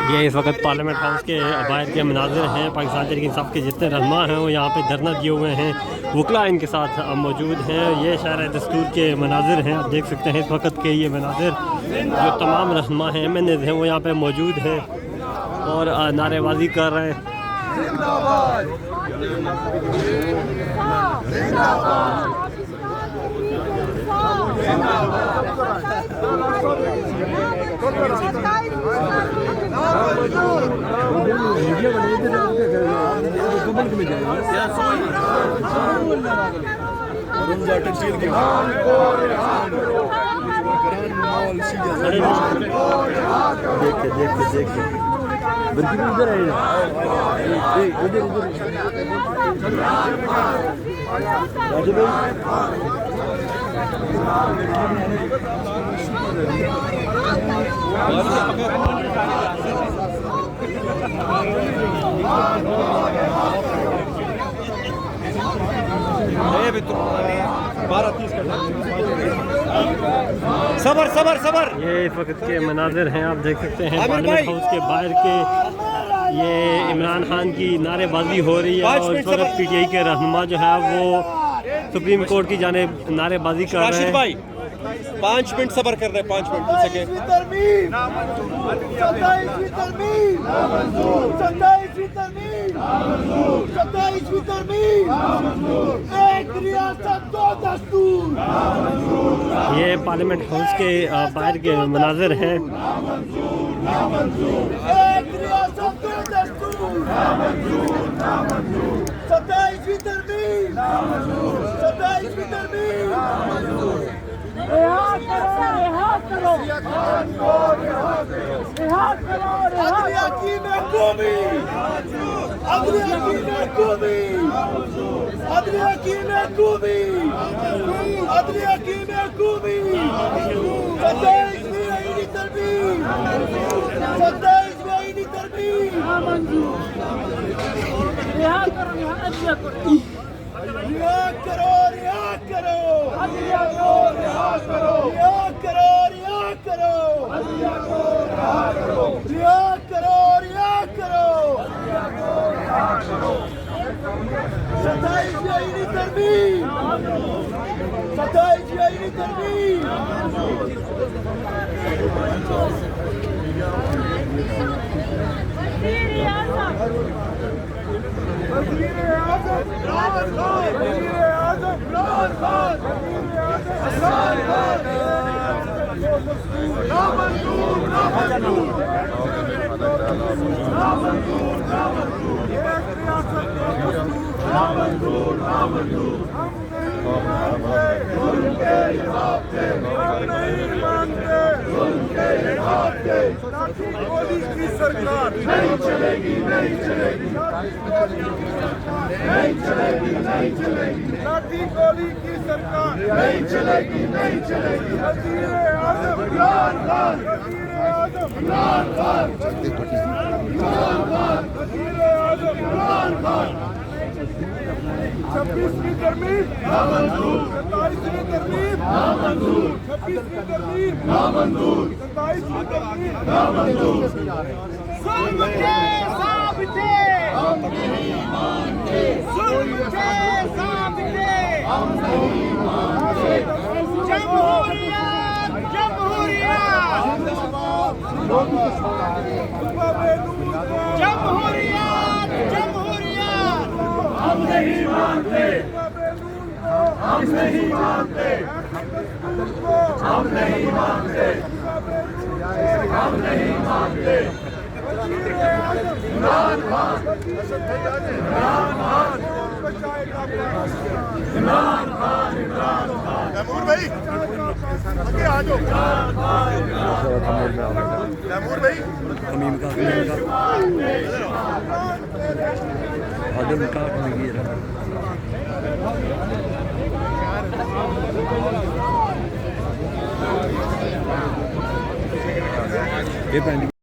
ये इस वक्त पार्लियामेंट हाउस के बाहर के मनाजिर हैं। पाकिस्तान तहरीक इंसाफ के जितने रहनुमा हैं वो यहाँ पे धरना दिए हुए हैं, वकला इनके साथ मौजूद हैं। ये शहर दस्तूर के मनाजिर हैं, आप देख सकते हैं इस वक्त के ये मनाजिर। जो तमाम रहनुमा हैं, MNAs हैं, वो यहाँ पे मौजूद हैं और नारेबाजी कर रहे हैं। देखते उधर है, उधर राजू सबर सबर सबर। ये इस वक्त के मनाजिर हैं, आप देख सकते हैं पार्लियामेंट हाउस के बाहर के। ये इमरान खान की नारेबाजी हो रही है और इस वक्त PTI के रहनुमा जो है वो सुप्रीम कोर्ट की जानिब नारेबाजी कर रहे हैं। भाई 5 मिनट सबर कर रहे हैं, 5 मिनट सके। ये पार्लियामेंट हाउस के बाहर के मनाजिर हैं। की सरकार नहीं चलेगी, नहीं चलेगी, नहीं चलेगी, नहीं चलेगी। लाठी गोली की सरकार नहीं चलेगी, नहीं चलेगी। वज़ीर-ए-आज़म इमरान खान, वज़ीर-ए-आज़म इमरान खान, वज़ीर-ए-आज़म इमरान खान। 26वीं तरमीम नामंजूर, 27वीं तरमीम नामंजूर, 26वीं तरमीम नामंजूर, 27वीं तरमीम नामंजूर। जुल्म के ज़ाबिते हम नहीं मानते, जुल्म के ज़ाबिते हम नहीं मानते। जमहूरियत, जमहूरियत, जमहूरियत, जमहूरियत हम नहीं मानते, हम नहीं मानते, हम नहीं मानते, हम नहीं मानते। इमरान खान, इमरान खान, इमरान खान, इमरान खान। तैमूर भाई आगे आ जाओ। तैमूर भाई तमीम का आदम का ये